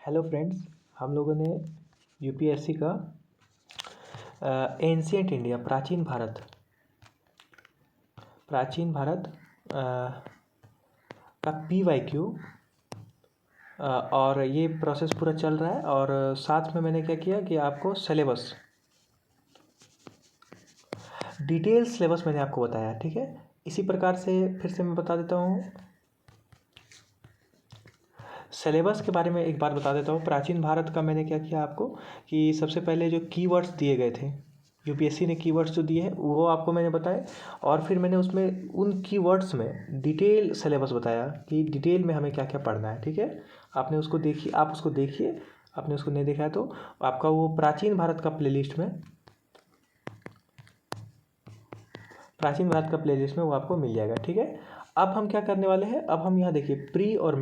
Hello friends, हम लोगों ने यूपीएससी का एंशिएंट इंडिया प्राचीन भारत का पीवाईक्यू और ये प्रोसेस पूरा चल रहा है। और साथ में मैंने क्या किया कि आपको सिलेबस डिटेल सिलेबस मैंने आपको बताया, ठीक है। इसी प्रकार से फिर से मैं बता देता हूँ, सिलेबस के बारे में एक बार बता देता हूँ। प्राचीन भारत का मैंने क्या किया आपको कि सबसे पहले जो कीवर्ड्स दिए गए थे, यूपीएससी ने कीवर्ड्स जो दिए हैं वो आपको मैंने बताए, और फिर मैंने उसमें उन कीवर्ड्स में डिटेल सिलेबस बताया कि डिटेल में हमें क्या क्या पढ़ना है, ठीक है। आपने उसको देखिए, आप उसको देखिए, आपने उसको नहीं देखा है तो आपका वो प्राचीन भारत का प्लेलिस्ट में वो आपको मिल जाएगा, ठीक है। अब हम क्या करने वाले हैं, अब हम यहाँ देखिए प्री और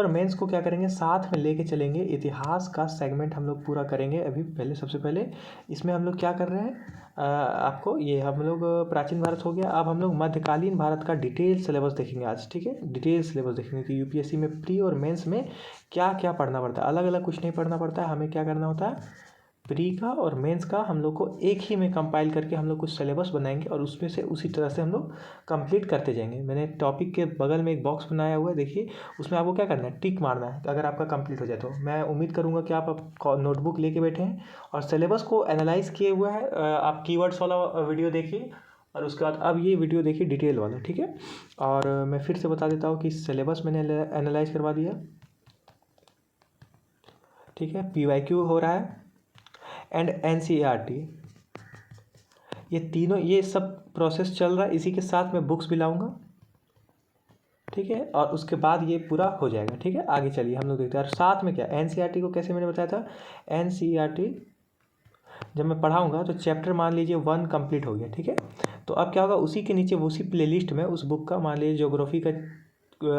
मेंस को क्या करेंगे, साथ में लेके चलेंगे। इतिहास का सेगमेंट हम लोग पूरा करेंगे। अभी पहले सबसे पहले इसमें हम लोग क्या कर रहे हैं, आपको ये हम लोग प्राचीन भारत हो गया। अब हम लोग मध्यकालीन भारत का डिटेल सिलेबस देखेंगे आज, ठीक है। डिटेल सिलेबस देखेंगे कि यूपीएससी में प्री और मेंस में क्या क्या पढ़ना पड़ता है। अलग अलग कुछ नहीं पढ़ना पड़ता है, हमें क्या करना होता है, प्री का और मेंस का हम लोग को एक ही में कंपाइल करके हम लोग कुछ सिलेबस बनाएंगे और उसमें से उसी तरह से हम लोग कंप्लीट करते जाएंगे। मैंने टॉपिक के बगल में एक बॉक्स बनाया हुआ है, देखिए उसमें आपको क्या करना है, टिक मारना है अगर आपका कंप्लीट हो जाए तो। मैं उम्मीद करूँगा कि आप नोटबुक लेके बैठे हैं और सिलेबस को एनालाइज किए हुए हैं। आप कीवर्ड्स वाला वीडियो देखिए और उसके बाद अब ये वीडियो देखिए डिटेल वाला, ठीक है। और मैं फिर से बता देता हूँ कि सिलेबस मैंने एनालाइज करवा दिया, ठीक है। पीवाईक्यू हो रहा है एंड एनसीईआरटी, ये तीनों, ये सब प्रोसेस चल रहा है। इसी के साथ मैं बुक्स भी लाऊंगा, ठीक है, और उसके बाद ये पूरा हो जाएगा, ठीक है। आगे चलिए हम लोग देखते हैं। और साथ में क्या, एनसीईआरटी को कैसे मैंने बताया था, एनसीईआरटी जब मैं पढ़ाऊंगा तो चैप्टर मान लीजिए 1 कंप्लीट हो गया, ठीक है। तो अब क्या होगा, उसी के नीचे उसी प्लेलिस्ट में उस बुक का, मान लीजिए ज्योग्राफी का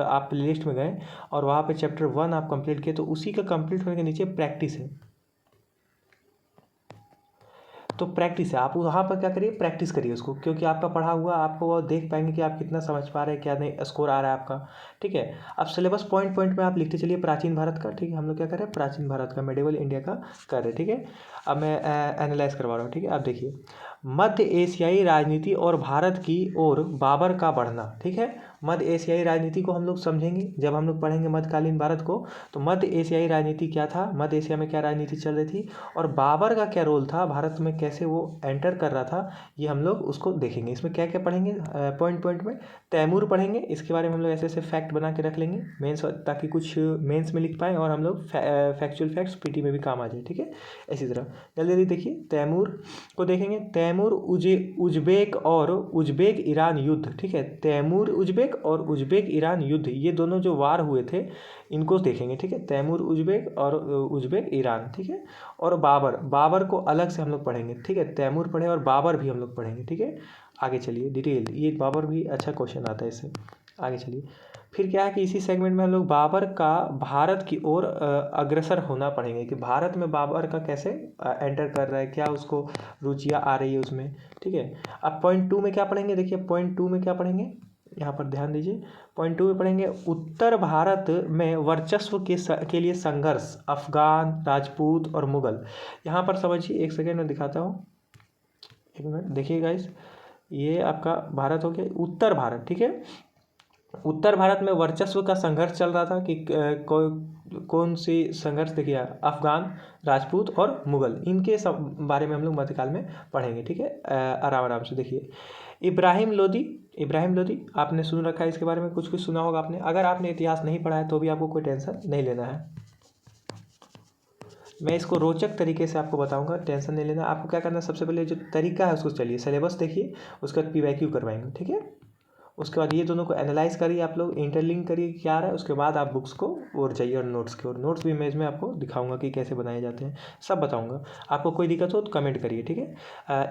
आप प्लेलिस्ट में गए और वहाँ पे चैप्टर 1 आप कंप्लीट किए, तो उसी का कंप्लीट होने के नीचे प्रैक्टिस है। तो प्रैक्टिस है, आप वहाँ पर क्या करिए, प्रैक्टिस करिए उसको, क्योंकि आपका पढ़ा हुआ आपको वो देख पाएंगे कि आप कितना समझ पा रहे हैं, क्या नहीं स्कोर आ रहा है आपका, ठीक है। अब सिलेबस पॉइंट पॉइंट में आप लिखते चलिए प्राचीन भारत का, ठीक है। हम लोग क्या कर रहे हैं, प्राचीन भारत का, मेडिवल इंडिया का कर रहे हैं, ठीक है। अब मैं एनालाइज करवा रहा हूँ, ठीक है। अब देखिए, मध्य एशियाई राजनीति और भारत की ओर बाबर का बढ़ना, ठीक है। मध्य एशियाई राजनीति को हम लोग समझेंगे जब हम लोग पढ़ेंगे मध्यकालीन भारत को। तो मध्य एशियाई राजनीति क्या था, मध्य एशिया में क्या राजनीति चल रही थी और बाबर का क्या रोल था भारत में, कैसे वो एंटर कर रहा था, ये हम लोग उसको देखेंगे। इसमें क्या क्या पढ़ेंगे, पॉइंट पॉइंट में तैमूर पढ़ेंगे, इसके बारे में हम लोग ऐसे ऐसे फैक्ट बना के रख लेंगे मेंस, ताकि कुछ मेंस में लिख पाएँ और हम लोग फैक्चुअल फैक्ट्स पीटी में भी काम आ जाए, ठीक है। इसी तरह जल्दी जल्दी देखिए, तैमूर को देखेंगे, तैमूर उज्बेक और उज्बेक ईरान युद्ध, ठीक है। तैमूर उज्बेक और उज्बेक ईरान युद्ध, ये दोनों जो वार हुए थे इनको देखेंगे, ठीक है। तैमूर उज्बेक और उज्बेक ईरान, ठीक है। और बाबर को अलग से हम लोग पढ़ेंगे, ठीक है। तैमूर पढ़े और बाबर भी हम लोग पढ़ेंगे, ठीक है। आगे चलिए डिटेल, ये बाबर भी अच्छा क्वेश्चन आता है इससे। आगे चलिए, फिर क्या है कि इसी सेगमेंट में हम लोग बाबर का भारत की ओर अग्रसर होना पढ़ेंगे कि भारत में बाबर का कैसे एंटर कर रहा है, क्या उसको रुचियाँ आ रही है उसमें, ठीक है। अब पॉइंट 2 में क्या पढ़ेंगे, देखिए पॉइंट 2 में क्या पढ़ेंगे, यहाँ पर ध्यान दीजिए। पॉइंट 2 में पढ़ेंगे उत्तर भारत में वर्चस्व के लिए संघर्ष, अफगान, राजपूत और मुगल। यहाँ पर समझिए, एक सेकेंड में दिखाता हूँ, एक मिनट देखिए गाइस, ये आपका भारत हो गया उत्तर भारत, ठीक है। उत्तर भारत में वर्चस्व का संघर्ष चल रहा था कि कौन सी संघर्ष, देखिए अफगान, राजपूत और मुगल, इनके सब बारे में हम लोग मध्यकाल में पढ़ेंगे, ठीक है। आराम आराम से देखिए। इब्राहिम लोदी आपने सुन रखा है, इसके बारे में कुछ कुछ सुना होगा आपने। अगर आपने इतिहास नहीं पढ़ा है तो भी आपको कोई टेंशन नहीं लेना है, मैं इसको रोचक तरीके से आपको बताऊंगा, टेंशन नहीं लेना। आपको क्या करना है, सबसे पहले जो तरीका है उसको चलिए, सिलेबस देखिए, उसके बाद पीवाईक्यू करवाएंगे, ठीक है। उसके बाद ये दोनों को एनालाइज करिए, आप लोग इंटरलिंक करिए क्या आ रहा है, उसके बाद आप बुक्स को और जाइए और नोट्स की ओर। नोट्स भी मैं इसमें आपको दिखाऊंगा कि कैसे बनाए जाते हैं, सब बताऊंगा। आपको कोई दिक्कत हो तो कमेंट करिए, ठीक है।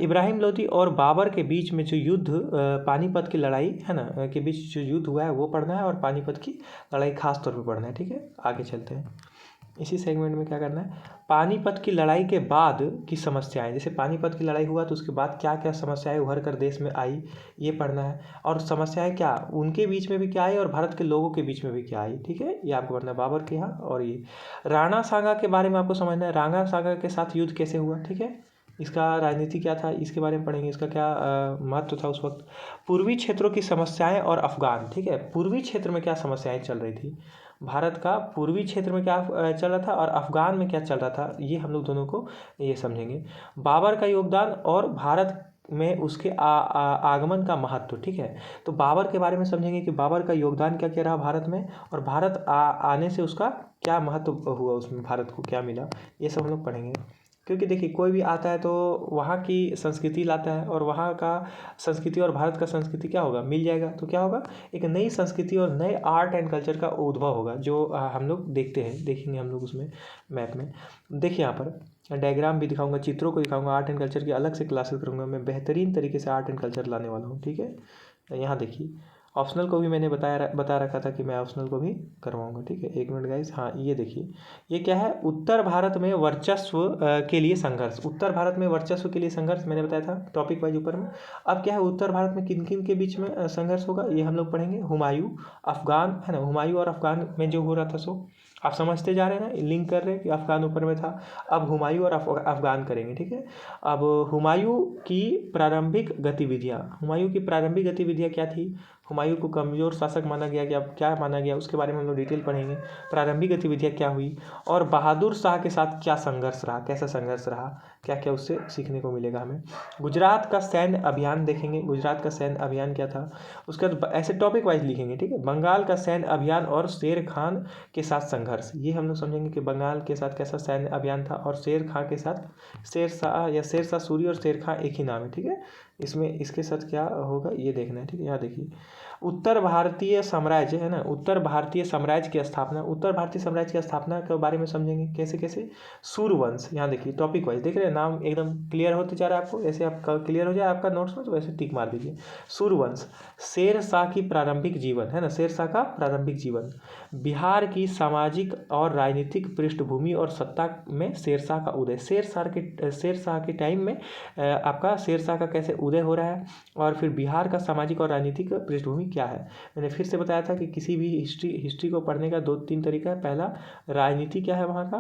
इब्राहिम लोदी और बाबर के बीच में जो युद्ध, पानीपत की लड़ाई है ना, के बीच जो युद्ध हुआ है वो पढ़ना है, और पानीपत की लड़ाई खास तौर पर पढ़ना है, ठीक है। आगे चलते हैं। इसी सेगमेंट में क्या करना है, पानीपत की लड़ाई के बाद की समस्याएं, जैसे पानीपत की लड़ाई हुआ तो उसके बाद क्या क्या समस्याएं उभर कर देश में आई, ये पढ़ना है। और समस्याएं क्या उनके बीच में भी क्या आई और भारत के लोगों के बीच में भी क्या आई, ठीक है, ये आपको पढ़ना है बाबर के यहाँ। और ये राणा सांगा के बारे में आपको समझना है, राणा सांगा के साथ युद्ध कैसे हुआ, ठीक है, इसका राजनीति क्या था, इसके बारे में पढ़ेंगे, इसका क्या महत्व था उस वक्त। पूर्वी क्षेत्रों की समस्याएं और अफगान, ठीक है, पूर्वी क्षेत्र में क्या समस्याएं चल रही थी, भारत का पूर्वी क्षेत्र में क्या चल रहा था और अफगान में क्या चल रहा था, ये हम लोग दोनों को ये समझेंगे। बाबर का योगदान और भारत में उसके आगमन का महत्व, ठीक है, तो बाबर के बारे में समझेंगे कि बाबर का योगदान क्या क्या रहा भारत में, और भारत आने से उसका क्या महत्व हुआ, उसमें भारत को क्या मिला, ये सब हम लोग पढ़ेंगे। क्योंकि देखिए कोई भी आता है तो वहाँ की संस्कृति लाता है, और वहाँ का संस्कृति और भारत का संस्कृति क्या होगा, मिल जाएगा, तो क्या होगा, एक नई संस्कृति और नए आर्ट एंड कल्चर का उद्भव होगा, जो हम लोग देखेंगे हम लोग उसमें मैप में। देखिए यहाँ पर डायग्राम भी दिखाऊंगा, चित्रों को दिखाऊंगा, आर्ट एंड कल्चर की अलग से क्लासेस करूँगा मैं, बेहतरीन तरीके से आर्ट एंड कल्चर लाने वाला हूँ, ठीक है। यहाँ देखिए ऑप्शनल को भी मैंने बता रखा था कि मैं ऑप्शनल को भी करवाऊंगा, ठीक है, एक मिनट गाइस। हाँ ये देखिए, ये क्या है, उत्तर भारत में वर्चस्व के लिए संघर्ष, उत्तर भारत में वर्चस्व के लिए संघर्ष मैंने बताया था टॉपिक वाइज ऊपर में। अब क्या है, उत्तर भारत में किन किन के बीच में संघर्ष होगा, ये हम लोग पढ़ेंगे। हुमायूं, अफगान, है ना, हुमायूं और अफगान में जो हो रहा था, सो आप समझते जा रहे हैं ना, लिंक कर रहे हैं कि अफगान ऊपर में था, अब हुमायूं और अफगान करेंगे, ठीक है। अब हुमायूं की प्रारंभिक गतिविधियाँ, हुमायूं की प्रारंभिक गतिविधियाँ क्या थी, हुमायूं को कमज़ोर शासक माना गया, कि अब क्या माना गया उसके बारे में हम लोग डिटेल पढ़ेंगे, प्रारंभिक गतिविधियाँ क्या हुई, और बहादुर शाह के साथ क्या संघर्ष रहा, कैसा संघर्ष रहा, क्या क्या उससे सीखने को मिलेगा हमें। गुजरात का सैन्य अभियान देखेंगे, गुजरात का सैन्य अभियान क्या था, उसके बाद ऐसे टॉपिक वाइज लिखेंगे, ठीक है। बंगाल का सैन्य अभियान और शेर खान के साथ संघर्ष, ये हम लोग समझेंगे कि बंगाल के साथ कैसा सैन्य अभियान था, और शेर खां के साथ, शेर शाह या शेर शाह सूरी और शेर खां एक ही नाम है, ठीक है, इसमें इसके साथ क्या होगा ये देखना है, ठीक है। यहाँ देखिए उत्तर भारतीय साम्राज्य, है ना, उत्तर भारतीय साम्राज्य की स्थापना, उत्तर भारतीय साम्राज्य की स्थापना के बारे में समझेंगे, कैसे कैसे, सूर्यवंश, यहाँ देखिए टॉपिक वाइज देख रहे हैं, नाम एकदम क्लियर होते जा रहा है आपको, ऐसे आपका क्लियर हो जाए आपका नोट्स में तो वैसे टिक मार दीजिए। सूर्यवंश, शेर शाह की प्रारंभिक जीवन, है ना, शेर शाह का प्रारंभिक जीवन, बिहार की सामाजिक और राजनीतिक पृष्ठभूमि और सत्ता में शेर शाह का उदय, शेर शाह के टाइम में आपका शेर शाह का कैसे उदय हो रहा है, और फिर बिहार का सामाजिक और राजनीतिक पृष्ठभूमि क्या है। मैंने फिर से बताया था कि किसी भी हिस्ट्री को पढ़ने का 2-3 तरीका है, पहला राजनीति क्या है वहाँ का,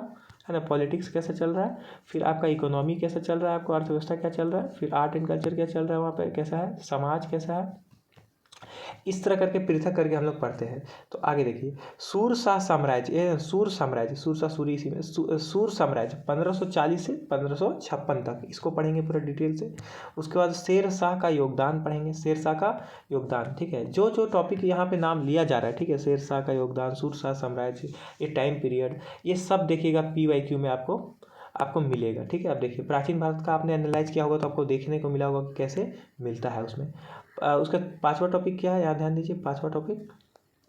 है ना, पॉलिटिक्स कैसा चल रहा है, फिर आपका इकोनॉमी कैसा चल रहा है, आपको अर्थव्यवस्था क्या चल रहा है, फिर आर्ट एंड कल्चर क्या चल रहा है वहाँ पे, कैसा है समाज, कैसा है, इस तरह करके पृथक करके हम लोग पढ़ते हैं। तो आगे देखिए सूरशाह साम्राज्य, सूरशाह सूरी इसी में, सूर साम्राज्य 1540 से 1556 तक, इसको पढ़ेंगे पूरा डिटेल से। उसके बाद शेर शाह का योगदान पढ़ेंगे, शेर शाह का योगदान, ठीक है, जो जो टॉपिक यहाँ पे नाम लिया जा रहा है, ठीक है, शेर शाह का योगदान, सूरशाह साम्राज्य, ये टाइम पीरियड, ये सब देखिएगा PYQ में आपको मिलेगा, ठीक है। अब देखिए प्राचीन भारत का आपने एनालाइज किया होगा तो आपको देखने को मिला होगा कि कैसे मिलता है उसमें। उसका 5वां टॉपिक क्या है, यहाँ ध्यान दीजिए, 5वां टॉपिक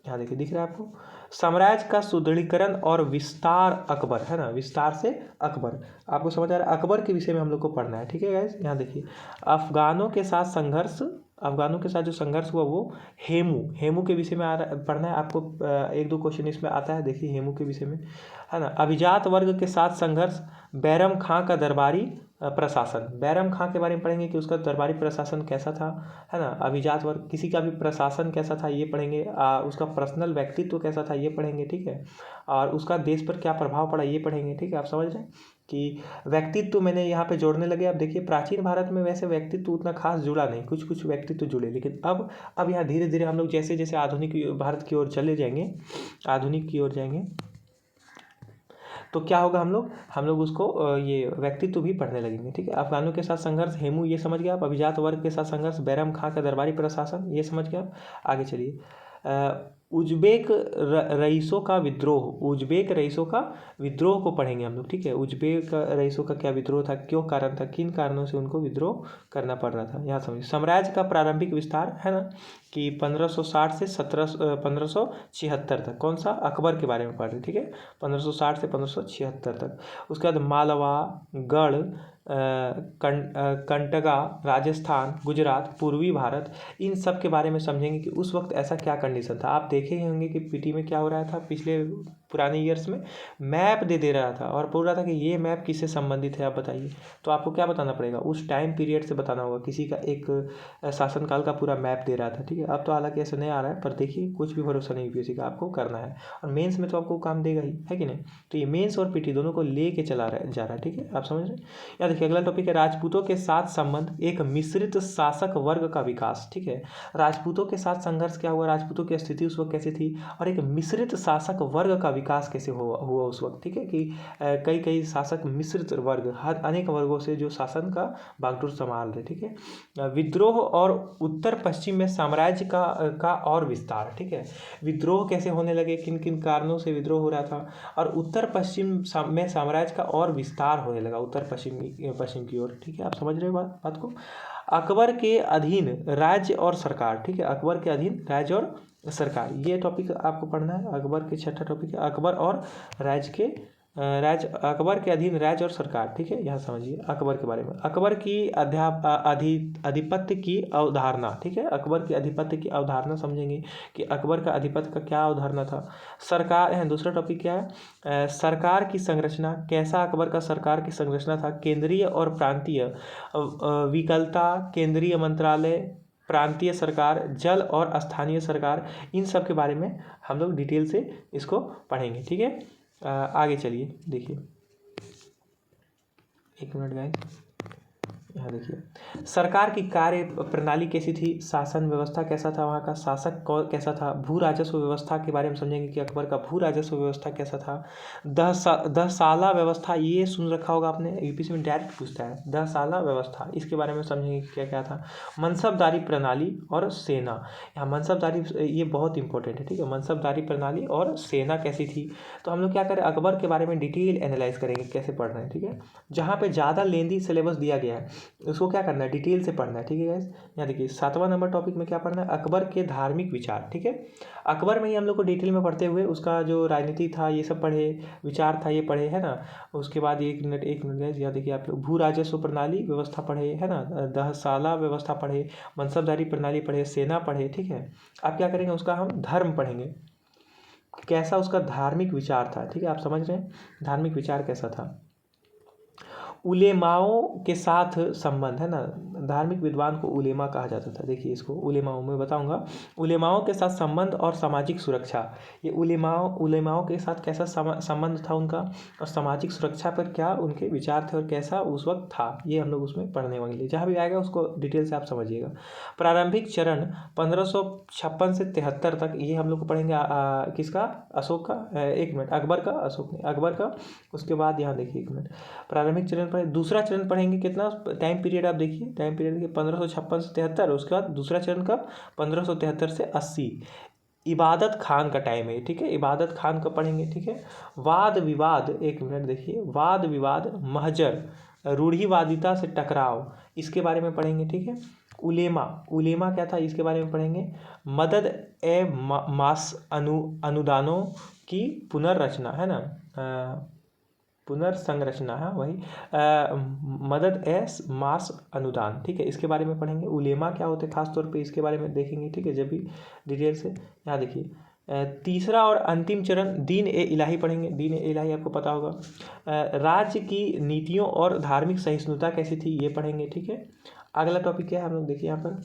यहाँ देखिए, दिख रहा है आपको, साम्राज्य का सुदृढ़ीकरण और विस्तार अकबर, है ना, विस्तार से अकबर, आपको समझ आ रहा है, अकबर के विषय में हम लोग को पढ़ना है, ठीक है गाइस। यहाँ देखिए अफगानों के साथ संघर्ष, अफगानों के साथ जो संघर्ष हुआ वो हेमू के विषय में पढ़ना है आपको, 1-2 क्वेश्चन इसमें आता है, देखिए हेमू के विषय में, है ना। अभिजात वर्ग के साथ संघर्ष, बैरम खां का दरबारी प्रशासन, बैरम खां के बारे में पढ़ेंगे कि उसका दरबारी प्रशासन कैसा था, है ना। अभिजात वर्ग किसी का भी प्रशासन कैसा था ये पढ़ेंगे, उसका पर्सनल व्यक्तित्व कैसा था ये पढ़ेंगे, ठीक है, और उसका देश पर क्या प्रभाव पड़ा ये पढ़ेंगे, ठीक है। आप समझ रहे हैं कि व्यक्तित्व मैंने यहाँ पे जोड़ने लगे। अब देखिए प्राचीन भारत में वैसे व्यक्तित्व उतना खास जुड़ा नहीं, कुछ कुछ व्यक्तित्व जुड़े, लेकिन अब यहाँ धीरे धीरे हम लोग जैसे जैसे आधुनिक भारत की ओर चले जाएंगे, आधुनिक की ओर जाएंगे, तो क्या होगा, हम लोग उसको ये व्यक्तित्व भी पढ़ने लगेंगे, ठीक है। अफगानों के साथ संघर्ष, हेमू ये समझ गया आप, अभिजात वर्ग के साथ संघर्ष, बैरम खां का दरबारी प्रशासन ये समझ गया आप। आगे चलिए उज्बेक रईसों का विद्रोह, उज्बेक रईसों का विद्रोह को पढ़ेंगे हम लोग, ठीक है। उज्बेक रईसों का क्या विद्रोह था, क्यों कारण था, किन कारणों से उनको विद्रोह करना पड़ रहा था, यहाँ समझिए। साम्राज्य का प्रारंभिक विस्तार, है ना, कि 1560 से 1576 तक, कौन सा, अकबर के बारे में पढ़ रहे, ठीक है, 1560 से 1576 तक। उसके बाद मालवा, गढ़, कंटगा, राजस्थान, गुजरात, पूर्वी भारत, इन सब के बारे में समझेंगे कि उस वक्त ऐसा क्या कंडीशन था। आप देखे ही होंगे कि PT में क्या हो रहा था, पिछले पुराने ईयर्स में मैप दे रहा था और बोल रहा था कि ये मैप किससे संबंधित है आप बताइए, तो आपको क्या बताना पड़ेगा, उस टाइम पीरियड से बताना होगा, किसी का एक शासनकाल का पूरा मैप दे रहा था, ठीक है। अब तो हालांकि ऐसा नहीं आ रहा है, पर देखिए कुछ भी भरोसा नहीं यूपीएससी का, आपको करना है और मेंस में तो आपको काम देगा ही, है कि नहीं। तो ये मेंस और पीटी दोनों को लेके जा रहा है, ठीक है, आप समझ रहे हैं। या देखिए अगला टॉपिक है राजपूतों के साथ संबंध, एक मिश्रित शासक वर्ग का विकास, ठीक है। राजपूतों के साथ संघर्ष क्या हुआ, राजपूतों की स्थिति उस वक्त कैसी थी, और एक मिश्रित शासक वर्ग का विकास कैसे हुआ उस वक्त, ठीक है, कि कई कई शासक मिश्रित वर्ग, हर अनेक वर्गों से जो शासन का बागडोर संभाल रहे, ठीक है। विद्रोह और उत्तर पश्चिम में साम्राज्य का और विस्तार, ठीक है। विद्रोह कैसे होने लगे, किन किन कारणों से विद्रोह हो रहा था, और उत्तर पश्चिम में साम्राज्य का और विस्तार होने लगा, उत्तर पश्चिम की ओर, ठीक है, आप समझ रहे हो बात को। अकबर के अधीन राज्य और सरकार, ठीक है, अकबर के अधीन राज्य और सरकार, ये टॉपिक आपको पढ़ना है। अकबर के छठा टॉपिक है अकबर और अकबर के अधीन राज्य और सरकार, ठीक है। यहाँ समझिए अकबर के बारे में, अकबर की आधिपत्य की अवधारणा, ठीक है, अकबर की आधिपत्य की अवधारणा समझेंगे कि अकबर का आधिपत्य का क्या अवधारणा था। सरकार है दूसरा टॉपिक, क्या है, सरकार की संरचना, कैसा अकबर का सरकार की संरचना था, केंद्रीय और प्रांतीय विकलता, केंद्रीय मंत्रालय, प्रांतीय सरकार, जल और स्थानीय सरकार, इन सब के बारे में हम लोग डिटेल से इसको पढ़ेंगे, ठीक है। आगे चलिए देखिए, एक मिनट गाइस, यहाँ देखिए सरकार की कार्य प्रणाली कैसी थी, शासन व्यवस्था कैसा था, वहाँ का शासक कैसा था, भू राजस्व व्यवस्था के बारे में समझेंगे कि अकबर का भू राजस्व व्यवस्था कैसा था। दहसाला व्यवस्था, ये सुन रखा होगा आपने, यूपीएससी में डायरेक्ट पूछता है, दहसाला व्यवस्था, इसके बारे में समझेंगे क्या क्या था। मनसबदारी प्रणाली और सेना, यहाँ मनसबदारी ये बहुत इंपॉर्टेंट है, ठीक है, मनसबदारी प्रणाली और सेना कैसी थी। तो हम लोग क्या करें, अकबर के बारे में डिटेल एनालाइज करेंगे कैसे पढ़ रहे हैं, ठीक है। जहाँ पे ज़्यादा लेंदी सिलेबस दिया गया है उसको क्या करना है, डिटेल से पढ़ना है, ठीक है गाइस। यहाँ देखिए 7वां नंबर टॉपिक में क्या पढ़ना है, अकबर के धार्मिक विचार, ठीक है। अकबर में ही हम लोग को डिटेल में पढ़ते हुए उसका जो राजनीति था ये सब पढ़े, विचार था ये पढ़े, है ना। उसके बाद एक मिनट गाइस, यहाँ देखिए आप लोग भू राजस्व प्रणाली व्यवस्था पढ़े, है ना, दहसाला व्यवस्था पढ़े, मनसबदारी प्रणाली पढ़े, सेना पढ़े, ठीक है। आप क्या करेंगे, उसका हम धर्म पढ़ेंगे, कैसा उसका धार्मिक विचार था, ठीक है, आप समझ रहे हैं धार्मिक विचार कैसा था। उलेमाओं के साथ संबंध, है ना, धार्मिक विद्वान को उलेमा कहा जाता था, देखिए इसको उलेमाओं में बताऊंगा। उलेमाओं के साथ संबंध और सामाजिक सुरक्षा, ये उलेमाओं के साथ कैसा संबंध था उनका, और सामाजिक सुरक्षा पर क्या उनके विचार थे और कैसा उस वक्त था, ये हम लोग उसमें पढ़ने वाले, जहाँ भी आएगा उसको डिटेल से आप समझिएगा। प्रारंभिक चरण 1556 से 73 तक, ये हम लोग को पढ़ेंगे किसका, अशोक का, एक मिनट, अकबर का, अशोक नहीं, अकबर का। उसके बाद यहाँ देखिए एक मिनट, प्रारंभिक चरण पढ़े, दूसरा चरण पढ़ेंगे, कितना टाइम पीरियड आप देखिए, टाइम पीरियड के 1556 से 73, उसके बाद दूसरा चरण कब, 1573 से 80, इबादत खान का टाइम है, ठीक है, इबादत खान का पढ़ेंगे, ठीक है। वाद विवाद, एक मिनट देखिए, वाद विवाद, महजर, रूढ़िवादिता से टकराव, इसके बारे में पढ़ेंगे, ठीक है। उलेमा क्या था इसके बारे में पढ़ेंगे। मदद ए मास अनुदानों की पुनर्रचना, है ना, पुनर्संरचना है वही, मदद एस मास अनुदान, ठीक है, इसके बारे में पढ़ेंगे। उलेमा क्या होते हैं खास तौर पे इसके बारे में देखेंगे, ठीक है, जब भी डिटेल से। यहाँ देखिए तीसरा और अंतिम चरण दीन ए इलाही पढ़ेंगे, दीन ए इलाही आपको पता होगा। राज्य की नीतियों और धार्मिक सहिष्णुता कैसी थी ये पढ़ेंगे, ठीक है। अगला टॉपिक क्या है हम लोग देखिए यहाँ पर,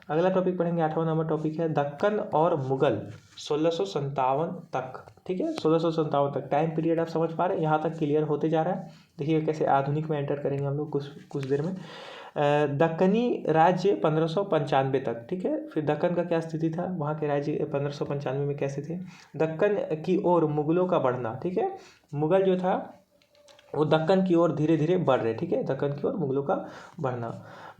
अगला टॉपिक पढ़ेंगे 8वां नंबर टॉपिक है दक्कन और मुगल 1657 तक, ठीक है, 1657 तक टाइम पीरियड आप समझ पा रहे हैं, यहाँ तक क्लियर होते जा रहा है। देखिए कैसे आधुनिक में एंटर करेंगे हम लोग कुछ देर में। दक्कनी राज्य 1595 तक, ठीक है, फिर दक्कन का क्या स्थिति था, वहाँ के राज्य 1595 में कैसे थे। दक्कन की ओर मुगलों का बढ़ना, ठीक है, मुगल जो था वो दक्कन की ओर धीरे धीरे बढ़ रहे, ठीक है, दक्कन की ओर मुगलों का बढ़ना।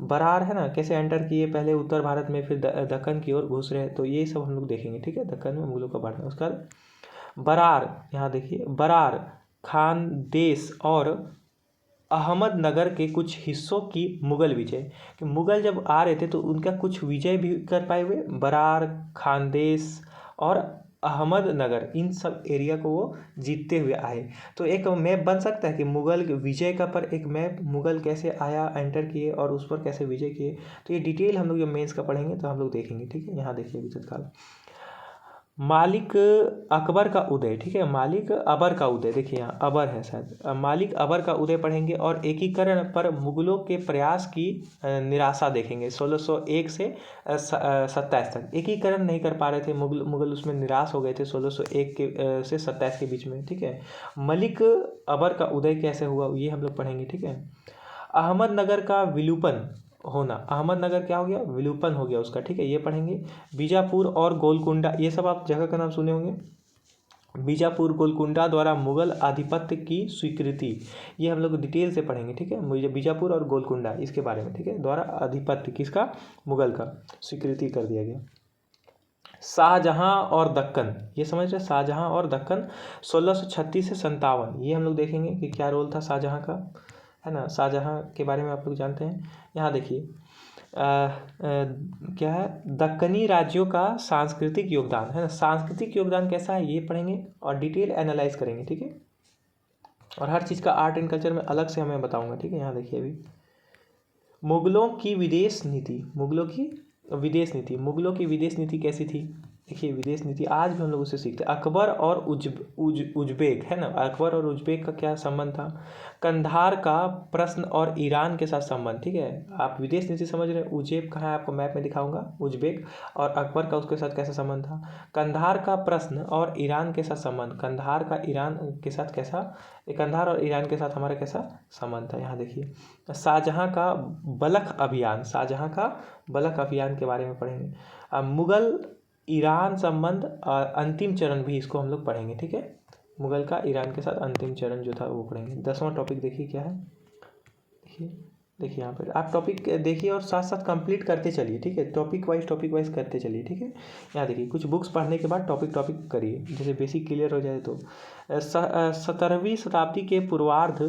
बरार है ना, कैसे एंटर किए, पहले उत्तर भारत में फिर दक्कन की ओर घुस रहे, तो ये सब हम लोग देखेंगे, ठीक है, दक्कन में मुगलों का बढ़ना। उसका बरार, यहाँ देखिए बरार खानदेश और अहमदनगर के कुछ हिस्सों की मुगल विजय, कि मुगल जब आ रहे थे तो उनका कुछ विजय भी कर पाए हुए, बरार, खानदेश और अहमदनगर, इन सब एरिया को वो जीतते हुए आए। तो एक मैप बन सकता है कि मुगल विजय का, पर एक मैप मुगल कैसे आया, एंटर किए और उस पर कैसे विजय किए। तो ये डिटेल हम लोग जो मेंस का पढ़ेंगे तो हम लोग देखेंगे, ठीक है। यहाँ देखिए विजय काल, मालिक अकबर का उदय, ठीक है, मालिक अबर का उदय, देखिए यहाँ अबर है शायद, मालिक अबर का उदय पढ़ेंगे और एकीकरण पर मुगलों के प्रयास की निराशा देखेंगे 1601 से 27 तक। एकीकरण नहीं कर पा रहे थे मुगल उसमें निराश हो गए थे 1601 के से 27 के बीच में, ठीक है। मलिक अबर का उदय कैसे हुआ ये हम लोग पढ़ेंगे, ठीक है। अहमदनगर का विलोपन होना, अहमदनगर क्या हो गया, विलोपन हो गया उसका, ठीक है, ये पढ़ेंगे। बीजापुर और गोलकुंडा, ये सब आप जगह का नाम सुने होंगे। बीजापुर गोलकुंडा द्वारा मुगल आधिपत्य की स्वीकृति, ये हम लोग डिटेल से पढ़ेंगे, ठीक है। मुझे बीजापुर और गोलकुंडा इसके बारे में, ठीक है, द्वारा आधिपत्य किसका, मुगल का, स्वीकृति कर दिया गया। शाहजहां और दक्कन, ये समझ रहे, शाहजहां और दक्कन 1636 से 57, ये हम लोग देखेंगे कि क्या रोल था शाहजहां का, है ना। शाहजहां के बारे में आप लोग जानते हैं। यहाँ देखिए क्या है, दक्कनी राज्यों का सांस्कृतिक योगदान, है ना, सांस्कृतिक योगदान कैसा है ये पढ़ेंगे और डिटेल एनालाइज करेंगे, ठीक है। और हर चीज़ का आर्ट एंड कल्चर में अलग से हमें बताऊंगा, ठीक है। यहाँ देखिए अभी मुगलों की विदेश नीति, मुगलों की विदेश नीति, मुगलों की विदेश नीति कैसी थी, देखिए विदेश नीति आज भी हम लोग उससे सीखते हैं। अकबर और उज्बेक, है ना, अकबर और उज्बेक का क्या संबंध था। कंधार का प्रश्न और ईरान के साथ संबंध, ठीक है। आप विदेश नीति समझ रहे हैं, उज्बेक कहाँ है आपको मैप में दिखाऊंगा, उज्बेक, और अकबर का उसके साथ कैसा संबंध था। कंधार का प्रश्न और ईरान के साथ संबंध, कंधार का ईरान के साथ कैसा, कंधार और ईरान के साथ हमारा कैसा संबंध था। यहाँ देखिए शाहजहां का बलख अभियान, शाहजहां का बलख अभियान के बारे में पढ़ेंगे। अब मुगल ईरान संबंध अंतिम चरण भी इसको हम लोग पढ़ेंगे, ठीक है। मुगल का ईरान के साथ अंतिम चरण जो था वो पढ़ेंगे। 10वां टॉपिक देखिए क्या है, देखिए यहाँ पर आप टॉपिक देखिए और साथ साथ कंप्लीट करते चलिए, ठीक है, टॉपिक वाइज करते चलिए, ठीक है। यहाँ देखिए कुछ बुक्स पढ़ने के बाद टॉपिक करिए, जैसे बेसिक क्लियर हो जाए तो। 17वीं शताब्दी के पूर्वार्ध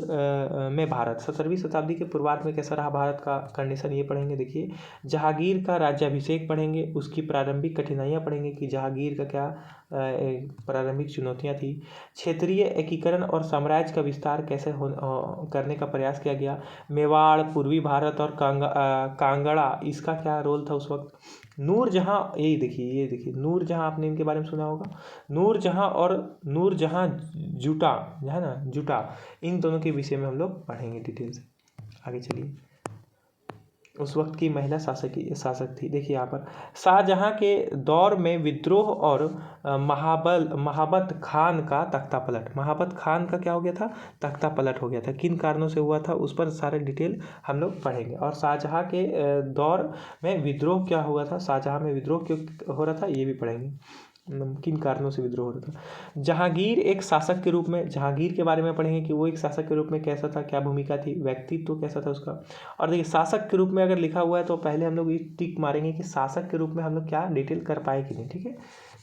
में भारत, 17वीं शताब्दी के पूर्वार्ध में कैसा रहा भारत का कंडीशन, ये पढ़ेंगे। देखिए जहांगीर का राज्याभिषेक पढ़ेंगे, उसकी प्रारंभिक कठिनाइयाँ पढ़ेंगे कि जहांगीर का क्या प्रारंभिक चुनौतियाँ थी। क्षेत्रीय एकीकरण और साम्राज्य का विस्तार कैसे करने का प्रयास किया गया। मेवाड़, पूर्वी भारत और कांगड़ा, इसका क्या रोल था उस वक्त। नूरजहां, ये देखिए नूरजहां, आपने इनके बारे में सुना होगा। नूरजहां और नूरजहां जुटा, है ना, जुटा, इन दोनों के विषय में हम लोग पढ़ेंगे डिटेल से। आगे चलिए, उस वक्त की महिला शासक थी। देखिए यहाँ पर शाहजहां के दौर में विद्रोह और महाबत खान का तख्ता पलट, महाबत खान का क्या हो गया था, तख्ता पलट हो गया था, किन कारणों से हुआ था उस पर सारे डिटेल हम लोग पढ़ेंगे। और शाहजहां के दौर में विद्रोह क्या हुआ था, शाहजहां में विद्रोह क्यों हो रहा था ये भी पढ़ेंगे, किन कारणों से विद्रोह हो रहा था। जहांगीर एक शासक के रूप में, जहांगीर के बारे में पढ़ेंगे कि वो एक शासक के रूप में कैसा था, क्या भूमिका थी, व्यक्तित्व कैसा था उसका। और देखिए शासक के रूप में अगर लिखा हुआ है तो पहले हम लोग ये टिक मारेंगे कि शासक के रूप में हम लोग क्या डिटेल कर पाए कि नहीं, ठीक है।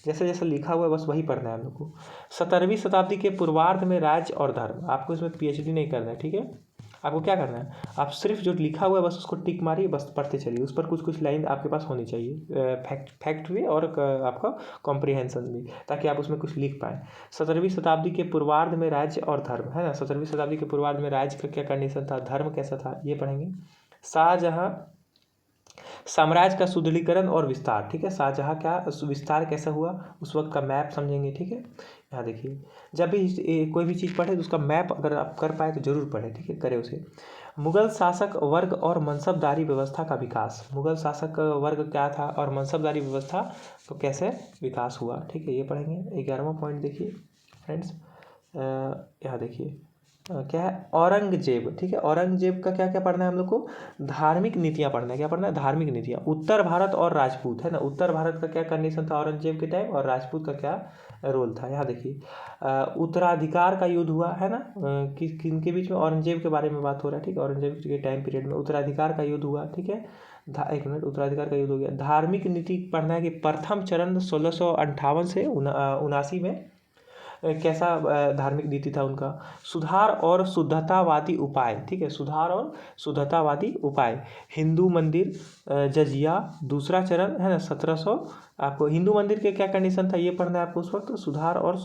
जैसे जैसे लिखा हुआ है बस वही पढ़ना है हम लोग को। 17वीं शताब्दी के पूर्वार्ध में राज्य और धर्म, आपको इसमें PhD नहीं करना है, ठीक है। आपको क्या करना है, आप सिर्फ जो लिखा हुआ है बस उसको टिक मारिए, बस पढ़ते चलिए, उस पर कुछ लाइन आपके पास होनी चाहिए, फैक्ट भी और आपका कॉम्प्रिहेंशन भी, ताकि आप उसमें कुछ लिख पाएँ। 17वीं शताब्दी के पूर्वार्ध में राज्य और धर्म, है ना, 17वीं शताब्दी के पूर्वार्ध में राज्य का क्या कंडीशन था, धर्म कैसा था, ये पढ़ेंगे। शाहजहां साम्राज्य का सुदृढ़ीकरण और विस्तार, ठीक है, शाहजहां का विस्तार कैसा हुआ उस वक्त का मैप समझेंगे, ठीक है। यहाँ देखिए जब भी कोई भी चीज़ पढ़े तो उसका मैप अगर आप कर पाए तो जरूर पढ़े, ठीक है, करें उसे। मुगल शासक वर्ग और मनसबदारी व्यवस्था का विकास, मुगल शासक वर्ग क्या था और मनसबदारी व्यवस्था तो कैसे विकास हुआ, ठीक है, ये पढ़ेंगे। 11वां पॉइंट देखिए फ्रेंड्स, यहाँ देखिए क्या है, औरंगजेब, ठीक है, औरंगजेब का क्या क्या पढ़ना है हम लोग को, धार्मिक नीतियाँ पढ़ना है, क्या पढ़ना है, धार्मिक नीतियाँ। उत्तर भारत और राजपूत, है ना, उत्तर भारत का क्या कंडीशन था औरंगजेब के टाइम और राजपूत का क्या रोल था। यहाँ देखिए उत्तराधिकार का युद्ध हुआ, है ना, किन के बीच में, औरंगजेब के बारे में बात हो रहा है, ठीक है, औरंगजेब के टाइम पीरियड में उत्तराधिकार का युद्ध हुआ, ठीक है। एक मिनट, उत्तराधिकार का युद्ध हो गया। धार्मिक नीति पढ़ना है कि प्रथम चरण 1658 से 79 में कैसा धार्मिक नीति था उनका। सुधार और शुद्धतावादी उपाय, ठीक है, सुधार और शुद्धतावादी उपाय। हिंदू मंदिर जजिया, दूसरा चरण, है ना, आपको हिंदू मंदिर के क्या कंडीशन था ये पढ़ना है आपको उस वक्त, सुधार और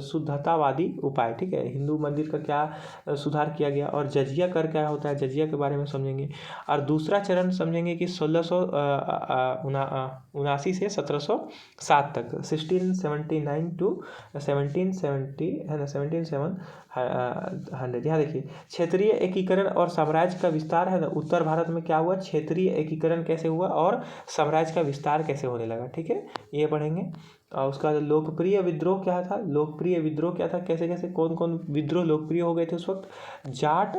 शुद्धतावादी उपाय, ठीक है। हिंदू मंदिर का क्या सुधार किया गया, और जजिया कर क्या होता है, जजिया के बारे में समझेंगे। और दूसरा चरण समझेंगे कि 1679 से 1707 तक, 1679 टू 1770 है ना, 17700। यहाँ देखिए क्षेत्रीय एकीकरण और साम्राज्य का विस्तार है ना, उत्तर भारत में क्या हुआ, क्षेत्रीय एकीकरण कैसे हुआ और साम्राज्य का विस्तार कैसे होने लगा, ठीक है, ये पढ़ेंगे। और उसका लोकप्रिय विद्रोह क्या था, लोकप्रिय विद्रोह क्या था, कैसे कैसे कौन कौन विद्रोह लोकप्रिय हो गए थे उस वक्त, जाट,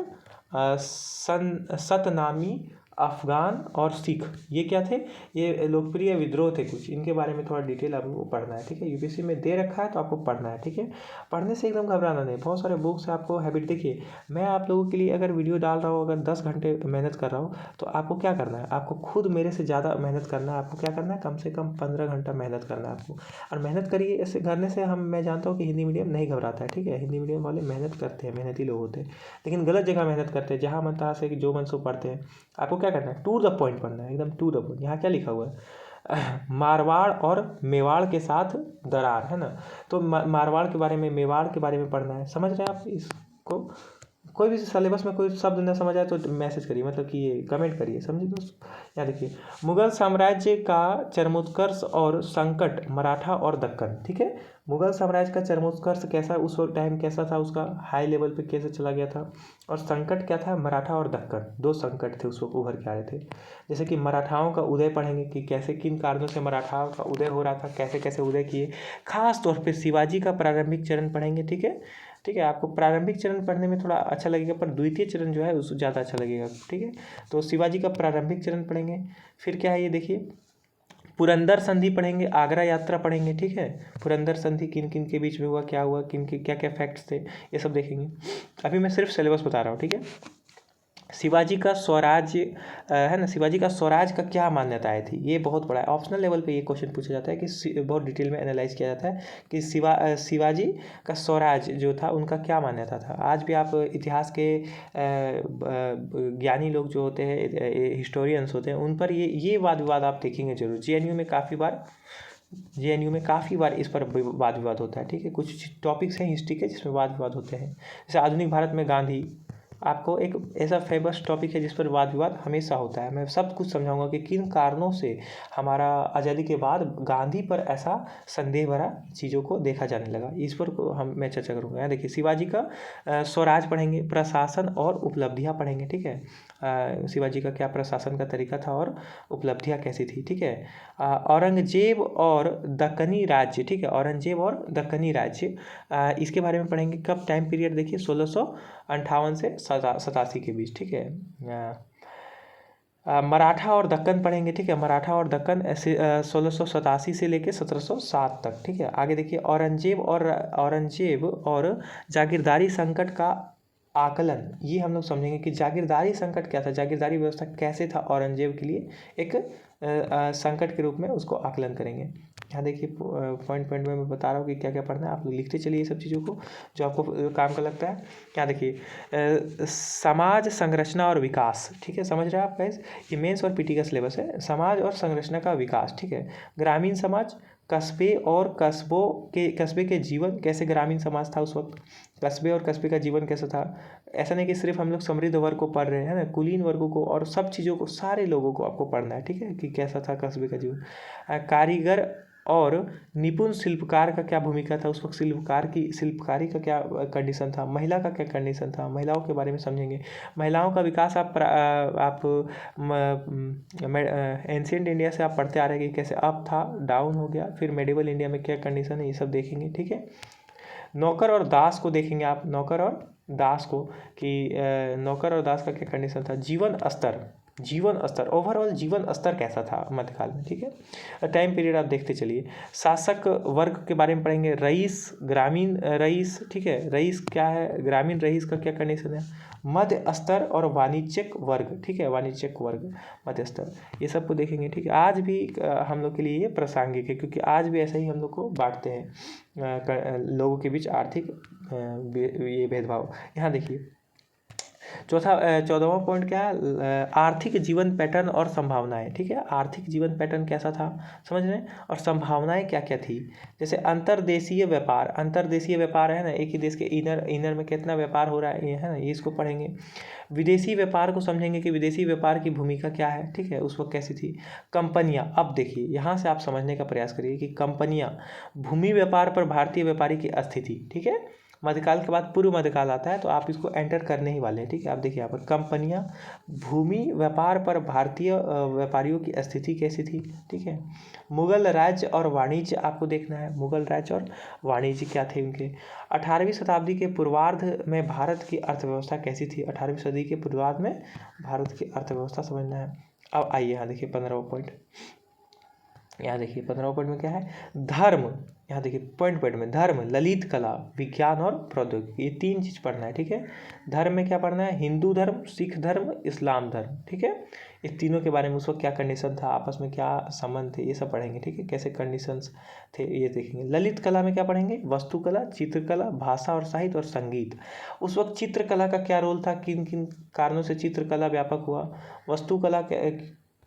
सतनामी, अफगान और सिख, ये क्या थे, ये लोकप्रिय विद्रोह थे कुछ, इनके बारे में थोड़ा डिटेल आपको पढ़ना है, ठीक है। यूपीएससी में दे रखा है तो आपको पढ़ना है, ठीक है। पढ़ने से एकदम घबराना नहीं, बहुत सारे बुक्स आपको हैबिट। देखिए मैं आप लोगों के लिए अगर वीडियो डाल रहा हूँ, अगर 10 घंटे मेहनत कर रहा हूँ, तो आपको क्या करना है, आपको खुद मेरे से ज़्यादा मेहनत करना है। आपको क्या करना है, कम से कम 15 घंटा मेहनत करना है आपको, और मेहनत करिए। ऐसे करने से मैं जानता हूँ कि हिंदी मीडियम नहीं घबराता है, ठीक है। हिंदी मीडियम वाले मेहनत करते हैं, मेहनती लोग होते हैं, लेकिन गलत जगह मेहनत करते हैं, जहाँ मन तहाँ से जो मन सो पढ़ते हैं। आपको क्या करना है, टू द पॉइंट पढ़ना है, एकदम टू द पॉइंट। यहाँ क्या लिखा हुआ है, मारवाड़ और मेवाड़ के साथ दरार, है ना। तो मारवाड़ के बारे में, मेवाड़ के बारे में पढ़ना है, समझ रहे हैं आप इसको। कोई भी सिलेबस में कोई शब्द न समझ आए तो मैसेज करिए, मतलब कि ये कमेंट करिए, समझिए दोस्त। यहाँ देखिए, मुगल साम्राज्य का चरमोत्कर्ष और संकट, मराठा और दक्कन, ठीक है। मुगल साम्राज्य का चरमोत्कर्ष कैसा, उस वक्त टाइम कैसा था उसका, हाई लेवल पे कैसे चला गया था, और संकट क्या था, मराठा और दक्कन, दो संकट थे उस वक्त उभर के आ रहे थे। जैसे कि मराठाओं का उदय पढ़ेंगे कि कैसे, किन कारणों से मराठाओं का उदय हो रहा था, कैसे कैसे उदय किए। खास तौर पे शिवाजी का प्रारंभिक चरण पढ़ेंगे, ठीक है, ठीक है। आपको प्रारंभिक चरण पढ़ने में थोड़ा अच्छा लगेगा, पर द्वितीय चरण जो है उससे ज़्यादा अच्छा लगेगा, ठीक है। तो शिवाजी का प्रारंभिक चरण पढ़ेंगे। फिर क्या है ये देखिए, पुरंदर संधि पढ़ेंगे, आगरा यात्रा पढ़ेंगे, ठीक है। पुरंदर संधि किन किन के बीच में हुआ, क्या हुआ, किन के क्या क्या फैक्ट्स थे, ये सब देखेंगे। अभी मैं सिर्फ सिलेबस बता रहा हूँ, ठीक है। शिवाजी का स्वराज्य है ना, शिवाजी का स्वराज का क्या मान्यताएं थी, ये बहुत बड़ा है। ऑप्शनल लेवल पे ये क्वेश्चन पूछा जाता है कि बहुत डिटेल में एनालाइज किया जाता है कि शिवाजी का स्वराज जो था उनका क्या मान्यता था। आज भी आप इतिहास के ज्ञानी लोग जो होते हैं, हिस्टोरियंस होते हैं, उन पर ये वाद विवाद आप देखेंगे जरूर। जेएनयू में काफ़ी बार इस पर वाद विवाद होता है, ठीक है। कुछ टॉपिक्स हैं हिस्ट्री के जिसमें वाद विवाद होते हैं, जैसे आधुनिक भारत में गांधी, आपको एक ऐसा फेमस टॉपिक है जिस पर वाद विवाद हमेशा होता है। मैं सब कुछ समझाऊंगा कि किन कारणों से हमारा आज़ादी के बाद गांधी पर ऐसा संदेह भरा चीज़ों को देखा जाने लगा, इस पर मैं चर्चा करूंगा। यहाँ देखिए, शिवाजी का स्वराज पढ़ेंगे, प्रशासन और उपलब्धियाँ पढ़ेंगे, ठीक है। शिवाजी का क्या प्रशासन का तरीका था और उपलब्धियाँ कैसी थी, ठीक है। औरंगजेब और दक्कनी राज्य, ठीक है, औरंगजेब और दक्कनी राज्य, इसके बारे में पढ़ेंगे। कब टाइम पीरियड देखिए, 1658 से 87 के बीच, ठीक है। मराठा और दक्कन पढ़ेंगे, ठीक है। मराठा और दक्कन 1687 से लेके 1707 तक, ठीक है। आगे देखिए, औरंगजेब और जागीरदारी संकट का आकलन, ये हम लोग समझेंगे कि जागीरदारी संकट क्या था, जागीरदारी व्यवस्था कैसे था औरंगजेब के लिए, एक संकट के रूप में उसको आकलन करेंगे। यहाँ देखिए, पॉइंट पॉइंट में मैं बता रहा हूँ कि क्या क्या पढ़ना है, आप लोग लिखते चलिए ये सब चीज़ों को जो आपको काम का लगता है। यहाँ देखिए, समाज संरचना और विकास, ठीक है, समझ रहे हैं आप गाइस, ये मेंस और पीटी का सिलेबस है। समाज और संरचना का विकास, ठीक है। ग्रामीण समाज, कस्बे और कस्बे के जीवन, कैसे ग्रामीण समाज था उस वक्त, कस्बे और कस्बे का जीवन कैसा था। ऐसा नहीं कि सिर्फ हम लोग समृद्ध वर्ग को पढ़ रहे हैं ना, कुलीन वर्गों को और सब चीज़ों को, सारे लोगों को आपको पढ़ना है, ठीक है, कि कैसा था कस्बे का जीवन। कारीगर और निपुण शिल्पकार का क्या भूमिका था उस वक्त, शिल्पकारी का क्या कंडीशन था, महिला का क्या कंडीशन था, महिलाओं के बारे में समझेंगे। महिलाओं का विकास आप एंशिएंट इंडिया से आप पढ़ते आ रहे हैं कि कैसे अप था, डाउन हो गया, फिर मेडिवल इंडिया में क्या कंडीशन है, ये सब देखेंगे, ठीक है। नौकर और दास को देखेंगे आप, नौकर और दास को, कि नौकर और दास का क्या कंडीशन था। जीवन स्तर ओवरऑल जीवन स्तर कैसा था मध्यकाल में, ठीक है। टाइम पीरियड आप देखते चलिए। शासक वर्ग के बारे में पढ़ेंगे, रईस, ग्रामीण रईस, ठीक है, रईस क्या है, ग्रामीण रईस का क्या कंडीशन है, मध्य स्तर और वाणिज्यिक वर्ग, ठीक है, वाणिज्यिक वर्ग, मध्य स्तर, ये सबको देखेंगे, ठीक है। आज भी हम लोग के लिए ये प्रासंगिक है, क्योंकि आज भी ऐसा ही हम लोग को बांटते हैं लोगों के बीच आर्थिक ये भेदभाव। यहाँ देखिए, चौथा 14वां पॉइंट क्या है, आर्थिक जीवन पैटर्न और संभावनाएं। ठीक है, आर्थिक जीवन पैटर्न कैसा था समझ रहे हैं, और संभावनाएं क्या क्या थी। जैसे अंतर्देशीय व्यापार, अंतर्देशीय व्यापार है ना, एक ही देश के इनर में कितना व्यापार हो रहा है ना, ये इसको पढ़ेंगे। विदेशी व्यापार को समझेंगे कि विदेशी व्यापार की भूमिका क्या है। ठीक है, उस वक्त कैसी थी। कंपनियां, अब देखिए यहाँ से आप समझने का प्रयास करिए कि कंपनियां, भूमि व्यापार पर भारतीय व्यापारी की स्थिति। ठीक है, मध्यकाल के बाद पूर्व मध्यकाल आता है, तो आप इसको एंटर करने ही वाले हैं। ठीक है, आप देखिए यहाँ पर कंपनियां, भूमि व्यापार पर भारतीय व्यापारियों की स्थिति कैसी थी। ठीक है, मुगल राज्य और वाणिज्य आपको देखना है, मुगल राज्य और वाणिज्य क्या थे उनके। 18वीं शताब्दी के पूर्वार्ध में भारत की अर्थव्यवस्था कैसी थी, 18वीं सदी के पूर्वार्ध में भारत की अर्थव्यवस्था समझना है। अब आइए यहाँ देखिए 15वां पॉइंट, यहाँ देखिए 15वां पॉइंट में क्या है, धर्म। यहाँ देखिए पॉइंट में धर्म, ललित कला, विज्ञान और प्रौद्योगिकी, ये 3 चीज़ पढ़ना है। ठीक है, धर्म में क्या पढ़ना है, हिंदू धर्म, सिख धर्म, इस्लाम धर्म। ठीक है, इस तीनों के बारे में उस वक्त क्या कंडीशन था, आपस में क्या संबंध थे, ये सब पढ़ेंगे। ठीक है, कैसे कंडीशंस थे ये देखेंगे। ललित कला में क्या पढ़ेंगे, वास्तुकला, चित्रकला, भाषा और साहित्य और संगीत। उस वक्त चित्रकला का क्या रोल था, किन किन कारणों से चित्रकला व्यापक हुआ। वास्तुकला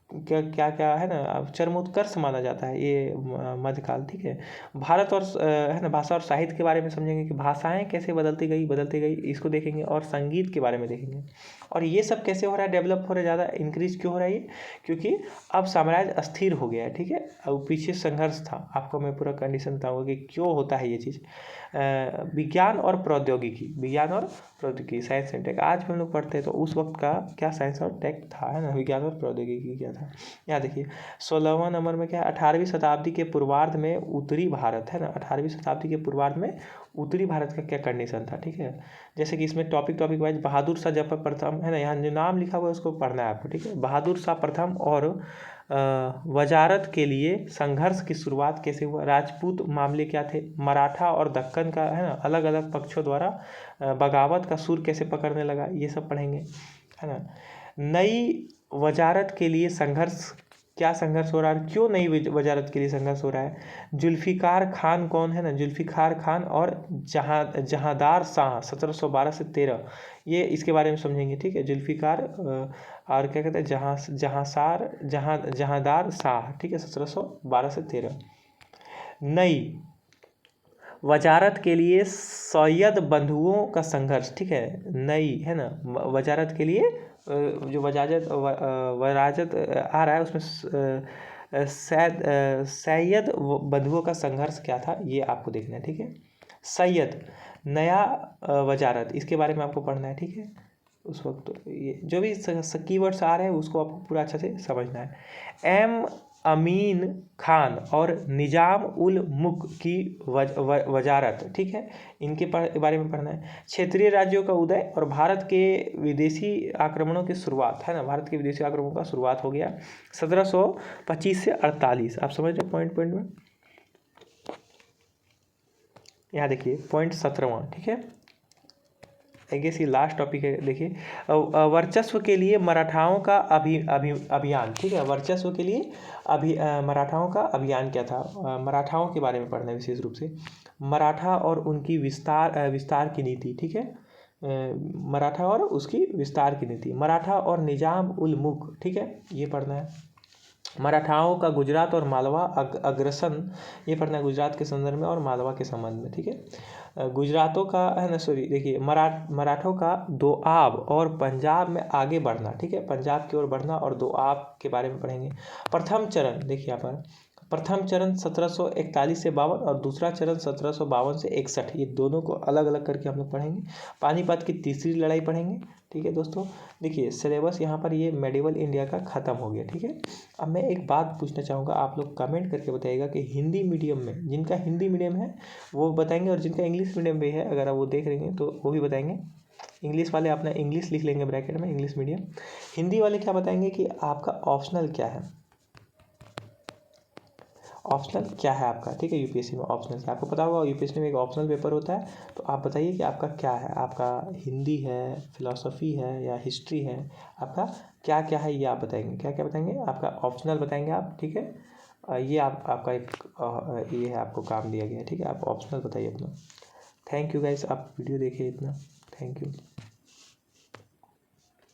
क्या क्या क्या है ना, चरमोत्कर्ष माना जाता है ये मध्यकाल। ठीक है, भारत और है ना, भाषा और साहित्य के बारे में समझेंगे कि भाषाएं कैसे बदलती गई, इसको देखेंगे। और संगीत के बारे में देखेंगे, और ये सब कैसे हो रहा है, डेवलप हो रहा है, ज़्यादा इंक्रीज क्यों हो रहा है ये, क्योंकि अब साम्राज्य अस्थिर हो गया है। ठीक है, अब पीछे संघर्ष था, आपको मैं पूरा कंडीशन बताऊँगा कि क्यों होता है ये चीज़। विज्ञान और प्रौद्योगिकी, विज्ञान और प्रौद्योगिकी, साइंस एंड टेक, आज भी हम लोग पढ़ते हैं तो उस वक्त का क्या साइंस और टेक था, है ना, विज्ञान और प्रौद्योगिकी क्या था। यहाँ देखिए 16वां नंबर में क्या है, 18वीं शताब्दी के पूर्वार्ध में उत्तरी भारत, है ना, 18वीं शताब्दी के पूर्वार्ध में उत्तरी भारत का क्या कंडीशन था। ठीक है, जैसे कि इसमें टॉपिक वाइज बहादुर शाह जफर प्रथम, है ना, यहाँ जो नाम लिखा हुआ है उसको पढ़ना है आपको। ठीक है, बहादुर शाह प्रथम और वजारत के लिए संघर्ष की शुरुआत कैसे हुआ, राजपूत मामले क्या थे, मराठा और दक्कन का, है ना, अलग अलग पक्षों द्वारा बगावत का सुर कैसे पकड़ने लगा, ये सब पढ़ेंगे, है ना। नई वजारत के लिए संघर्ष, क्या संघर्ष हो रहा है, क्यों नई वजारत के लिए संघर्ष हो रहा है। जुल्फिकार खान कौन है ना, जुल्फिकार खान और जहांदार शाह 1712 से 13, ये इसके बारे में समझेंगे। ठीक है, जुल्फिकार और क्या कहते हैं, जहांदार शाह। ठीक है, 1712 से 13। नई वजारत के लिए सैयद बंधुओं का संघर्ष। ठीक है, नई, है ना, वजारत के लिए जो वराजत आ रहा है उसमें सैयद बंधुओं का संघर्ष क्या था, ये आपको देखना है। ठीक है, सैयद, नया वजारत, इसके बारे में आपको पढ़ना है। ठीक है, उस वक्त ये जो भी कीवर्ड्स आ रहे हैं उसको आपको पूरा अच्छे से समझना है। एम अमीन खान और निजाम उल मुल्क की वजारत। ठीक है, इनके बारे में पढ़ना है। क्षेत्रीय राज्यों का उदय और भारत के विदेशी आक्रमणों की शुरुआत, है ना, भारत के विदेशी आक्रमणों का शुरुआत हो गया 1725 से 48। आप समझ रहे पॉइंट में। यहाँ देखिए पॉइंट 17वां। ठीक है, आई गेस ये लास्ट टॉपिक है। देखिए वर्चस्व के लिए मराठाओं का अभियान। ठीक है, वर्चस्व के लिए मराठाओं का अभियान क्या था, मराठाओं के बारे में पढ़ना है विशेष रूप से। मराठा और उनकी विस्तार की नीति। ठीक है, मराठा और उसकी विस्तार की नीति। मराठा और निजाम उल मुल्क। ठीक है, ये पढ़ना है। मराठाओं का गुजरात और मालवा अग्रसन, ये पढ़ना है, गुजरात के संदर्भ में और मालवा के संबंध में। ठीक है, गुजरातों का, है ना, सॉरी देखिए मराठों का दोआब और पंजाब में आगे बढ़ना। ठीक है, पंजाब की ओर बढ़ना और दोआब के बारे में पढ़ेंगे। प्रथम चरण देखिए यहाँ पर, प्रथम चरण 1741 से 52 और दूसरा चरण 1752 से 61, ये दोनों को अलग अलग करके हम लोग पढ़ेंगे। पानीपत की तीसरी लड़ाई पढ़ेंगे। ठीक है दोस्तों, देखिए सिलेबस यहाँ पर ये मेडिवल इंडिया का ख़त्म हो गया। ठीक है, अब मैं एक बात पूछना चाहूँगा, आप लोग कमेंट करके बताइएगा कि हिंदी मीडियम में, जिनका हिंदी मीडियम है वो बताएंगे, और जिनका इंग्लिश मीडियम भी है अगर आप वो देख रहे हैं तो वो भी बताएंगे। इंग्लिश वाले अपना इंग्लिश लिख लेंगे ब्रैकेट में, इंग्लिश मीडियम। हिंदी वाले क्या बताएंगे कि आपका ऑप्शनल क्या है, ऑप्शनल क्या है आपका। ठीक है, यूपीएससी में ऑप्शनल क्या, आपको पता होगा यूपीएससी में एक ऑप्शनल पेपर होता है, तो आप बताइए कि आपका क्या है, आपका हिंदी है, फिलॉसफी है या हिस्ट्री है, आपका क्या क्या है ये आप बताएंगे, क्या क्या बताएंगे, आपका ऑप्शनल बताएंगे आप। ठीक है, ये आपका एक ये है, आपको काम दिया गया है। ठीक है, आप ऑप्शनल बताइए अपना। थैंक यू गाइस, आप वीडियो देखिए इतना, थैंक यू।